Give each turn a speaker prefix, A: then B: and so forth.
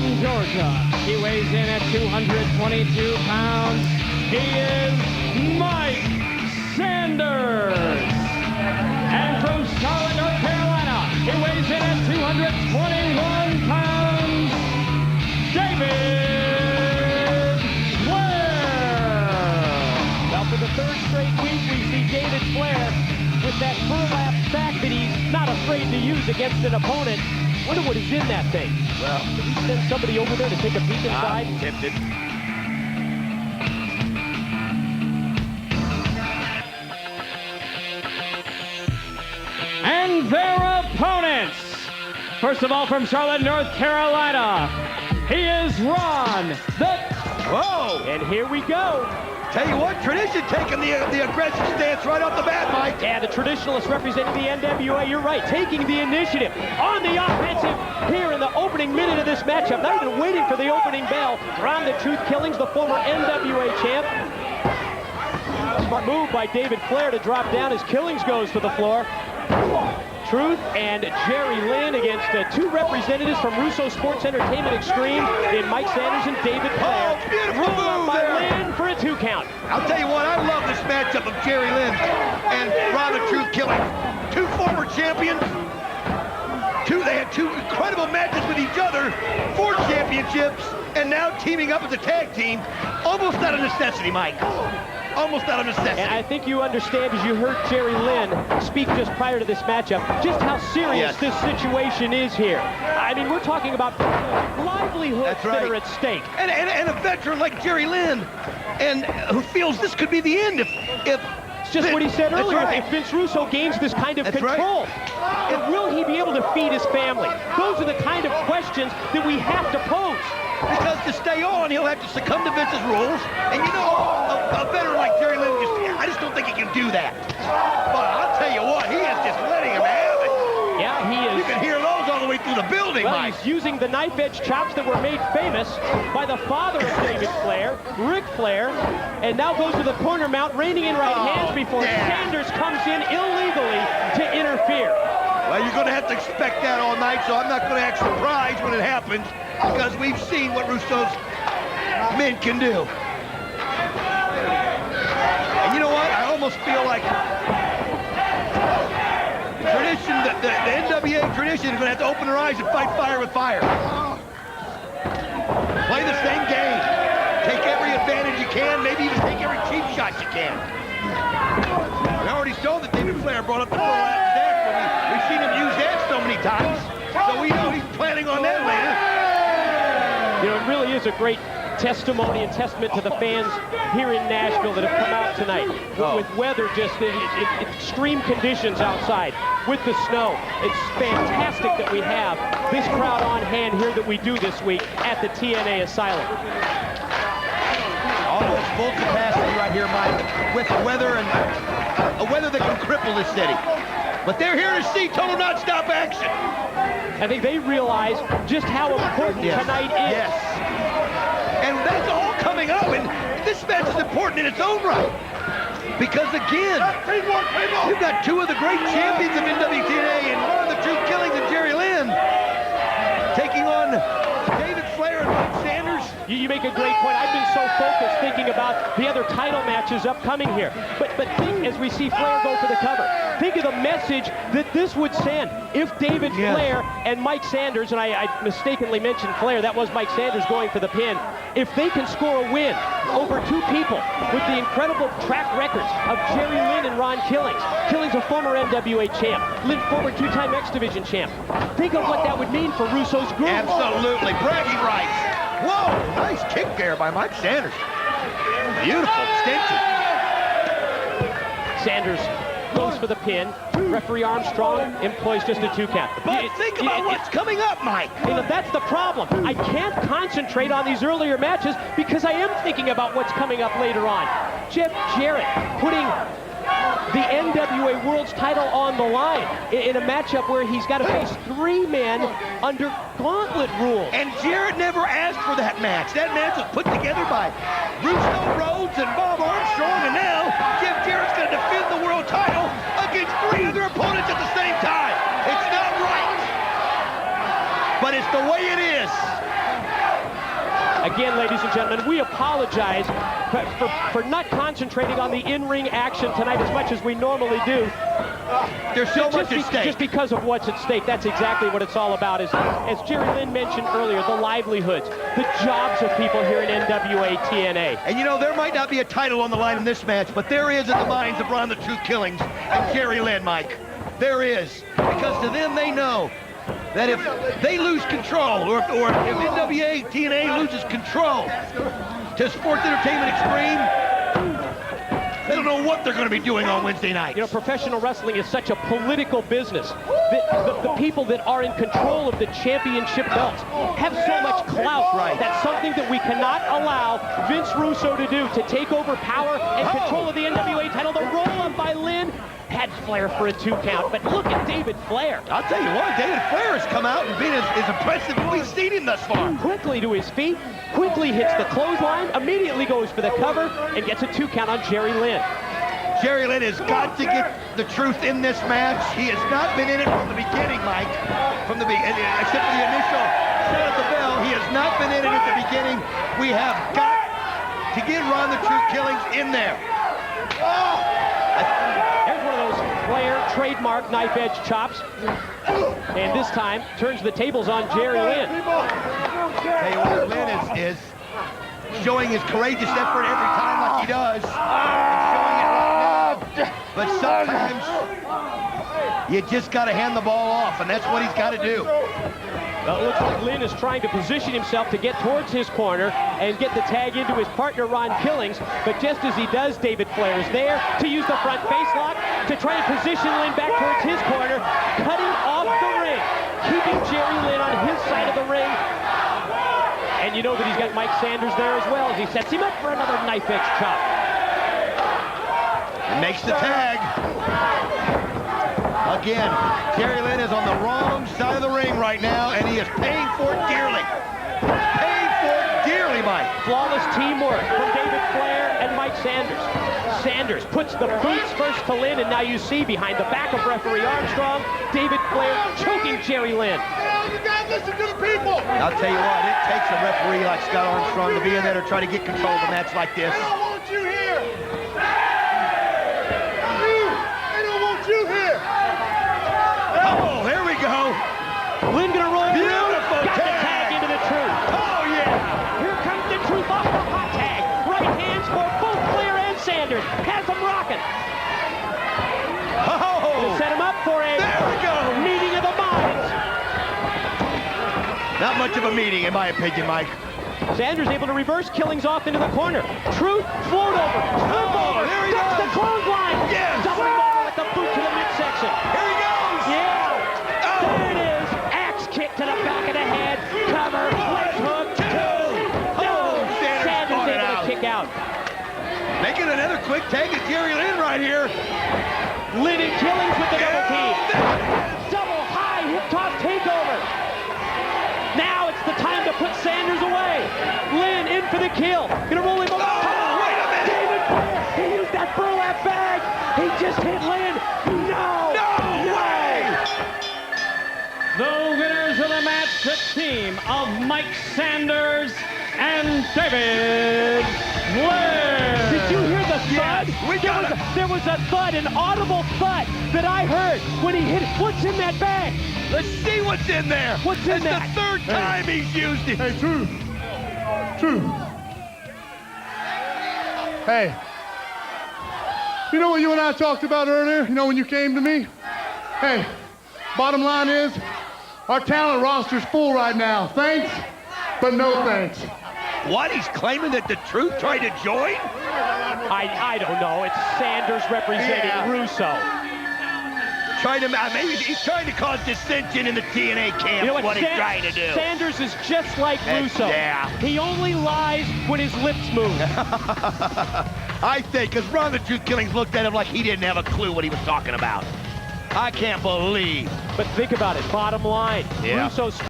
A: from Georgia. He weighs in at 222 pounds. He is Mike Sanders. And from Charlotte, North Carolina, he weighs in at 221 pounds. David Flair.
B: Well, for the third straight week, we see David Flair with that burlap sack that he's not afraid to use against an opponent. Wonder what is in that thing.
C: Well,
B: did he send somebody over there to take a peek inside?
C: I'm tempted.
A: And their opponents. First of all, from Charlotte, North Carolina, he is Ron the...
C: Whoa!
B: And here we go.
C: Tell you what, tradition taking the aggressive stance right off the bat, Mike.
B: Yeah, the traditionalists representing the NWA, you're right, taking the initiative on the offensive here in the opening minute of this matchup. Not even waiting for the opening bell. Ron the Truth Killings, the former NWA champ. Smart move by David Flair to drop down as Killings goes to the floor. Truth and Jerry Lynn against two representatives from Russo Sports Entertainment Extreme in Mike Sanders and David Flair.
C: Oh, beautiful
B: Rolled up
C: move
B: by
C: there.
B: Lynn for a 2 count.
C: I'll tell you what, I love this matchup of Jerry Lynn and Ron the Truth Killing. Two former champions. They had two incredible matches with each other, 4 championships, and now teaming up as a tag team. Almost out of necessity, Mike. Almost out of necessity.
B: And I think you understand, as you heard Jerry Lynn speak just prior to this matchup, just how serious this situation is here. I mean, we're talking about livelihoods that are at stake.
C: And a veteran like Jerry Lynn, and who feels this could be the end if
B: it's just what he said earlier.
C: Right.
B: If Vince Russo gains this kind of control,
C: Right.
B: will he be able to feed his family? Those are the kind of questions that we have to pose.
C: Because to stay on, he'll have to succumb to Vince's rules. And you know, a veteran like Jerry Lynn, I just don't think he can do that. But I'll tell you what, he is just letting him have it.
B: Yeah, he is.
C: You can hear those all the way through the building,
B: Well,
C: Mike.
B: he's using the knife-edge chops that were made famous by the father of David Flair, Ric Flair, and now goes to the corner mount, reining in right hands before Sanders comes in illegally to interfere.
C: Well, you're going to have to expect that all night, so I'm not going to act surprised when it happens, because we've seen what Russo's men can do. And you know what? I almost feel like tradition, the NWA tradition is going to have to open their eyes and fight fire with fire. Play the same game. Take every advantage you can, maybe even take every cheap shot you can. We already saw that David Flair brought up the burlap sack, but we've seen him use that so many times, so we know he's planning on that later.
B: You know, it really is a great testimony and testament to the fans here in Nashville that have come out tonight with weather just in extreme conditions outside with the snow. It's fantastic that we have this crowd on hand here that we do this week at the TNA Asylum.
C: Almost full capacity right here, Mike, with weather and a weather that can cripple this city. But they're here to see total non-stop action.
B: I think they realize just how important tonight is.
C: Yes. And that's all coming up, and this match is important in its own right. Because again, you've got two of the great champions of NWA, and Ron the Truth Killings and Jerry Lynn, taking on David Flair and Mike Sanders.
B: You make a great point. I've been so focused thinking about the other title matches upcoming here. But think, as we see Flair go for the cover, think of the message that this would send if David Flair and Mike Sanders, and I mistakenly mentioned Flair, that was Mike Sanders going for the pin, if they can score a win over 2 people with the incredible track records of Jerry Lynn and Ron Killings. Killings, a former NWA champ. Lynn, former 2-time X Division champ. Think of what that would mean for Russo's group.
C: Absolutely. Bragging rights. Whoa, nice kick there by Mike Sanders. Beautiful extension.
B: Sanders goes for the pin. Referee Armstrong employs just a 2 count.
C: But think about what's coming up, Mike.
B: You know, that's the problem. I can't concentrate on these earlier matches because I am thinking about what's coming up later on. Jeff Jarrett putting the NWA World's title on the line in a matchup where he's got to face 3 men under gauntlet rules.
C: And Jarrett never asked for that match. That match was put together by Russo, Rhodes, and Bob Armstrong, and now Jeff Jarrett's going to defend the world title against 3 other opponents at the same time. It's not right, but it's the way it is.
B: Again, ladies and gentlemen, we apologize for not concentrating on the in-ring action tonight as much as we normally do.
C: There's so much at stake.
B: Just because of what's at stake. That's exactly what it's all about. As Jerry Lynn mentioned earlier, the livelihoods, the jobs of people here in NWA TNA.
C: And you know, there might not be a title on the line in this match, but there is in the minds of Ron the Truth Killings and Jerry Lynn, Mike. There is. Because to them, they know that if they lose control, or if NWA TNA loses control to Sports Entertainment Extreme, they don't know what they're going to be doing on Wednesday night.
B: You know, professional wrestling is such a political business. The people that are in control of the championship belts have so much clout.
C: Right.
B: That's something that we cannot allow Vince Russo to do, to take over power and control of the NWA title. The roll-up by Lynn had Flair for a 2 count, but look at David Flair.
C: I'll tell you what, David Flair has come out and been as impressive as we've seen him thus far.
B: Quickly to his feet, quickly hits the clothesline, immediately goes for the cover, and gets a 2 count on Jerry Lynn.
C: Jerry Lynn has got to get the truth in this match. He has not been in it from the beginning, Mike. From the beginning, except for the initial shot at the bell, he has not been in it at the beginning. We have got to get Ron the Truth Killings in there.
B: There's one of those Flair trademark knife edge chops. And this time, turns the tables on Jerry Lynn.
C: Tell you what, Lynn is showing his courageous effort every time like he does. And showing it right now. But sometimes you just got to hand the ball off, and that's what he's got to do.
B: Well, it looks like Lynn is trying to position himself to get towards his corner and get the tag into his partner, Ron Killings. But just as he does, David Flair is there to use the front face lock to try and position Lynn back towards his corner, cutting off the ring, keeping Jerry Lynn on his side of the ring. And you know that he's got Mike Sanders there as well as he sets him up for another knife edge chop.
C: Makes the tag. Again, Jerry Lynn is on the wrong side of the ring right now, and he is paying for it dearly. Paying for it dearly, Mike.
B: Flawless teamwork from David Flair and Mike Sanders. Sanders puts the boots first to Lynn, and now you see behind the back of referee Armstrong, David Flair choking Jerry Lynn.
D: You guys listen to the people.
C: I'll tell you what, it takes a referee like Scott Armstrong to be in there to try to get control of a match like this.
D: I don't want you here. I don't want you here.
C: Oh, there we go.
B: Lynn gonna roll through.
C: Beautiful
B: Got the
C: tag.
B: tag into the Truth.
C: Oh, yeah.
B: Here comes the Truth off the hot tag. Right hands for both Flair and Sanders. Has them rocking.
C: Oh,
B: Set him up for a
C: there we go.
B: meeting of the minds.
C: Not much of a meeting, in my opinion, Mike.
B: Sanders able to reverse Killings off into the corner. Truth float over. Flip over.
C: there he
B: Ducks
C: goes.
B: the clothesline.
C: Yes.
B: Doubling over with the boot to the midsection.
C: Here he goes.
B: Yeah.
C: Oh.
B: There it is. Axe kick to the back of the head. Cover. Leg hook. Two.
C: Oh, Sanders
B: Sanders
C: fought it
B: able
C: out.
B: to kick out.
C: Making another quick tag to Jerry Lynn right here.
B: Lynn and Killings with the double team.
C: Yeah.
B: Double high hip toss takeover. Now it's the time to put Sanders away. Lynn in for the kill. Gonna roll him over.
C: Oh, wait a minute.
B: David Flair, he used that burlap bag. He just hit Lynn. No.
C: No way.
A: The winners of the match, the team of Mike Sanders and David Flair.
B: Did you hear the thud?
C: we got it.
B: There was a thud, an audible thud that I heard when he hit it. What's in that bag?
C: Let's see what's in there.
B: What's in
C: It's
B: that?
C: the third time he's used it.
D: Hey, Truth. Hey. You know what you and I talked about earlier? You know when you came to me? Hey, bottom line is, our talent roster's full right now. Thanks, but no thanks.
C: What? He's claiming that the Truth tried to join?
B: I don't know. It's Sanders representing Russo.
C: Trying to, maybe he's trying to cause dissension in the TNA camp.
B: You know what
C: he's trying to do.
B: Sanders is just like Russo.
C: Yeah.
B: He only lies when his lips move.
C: I think, because Ron the Truth Killings looked at him like he didn't have a clue what he was talking about. I can't believe.
B: But think about it. Bottom line.
C: Yeah.
B: Russo's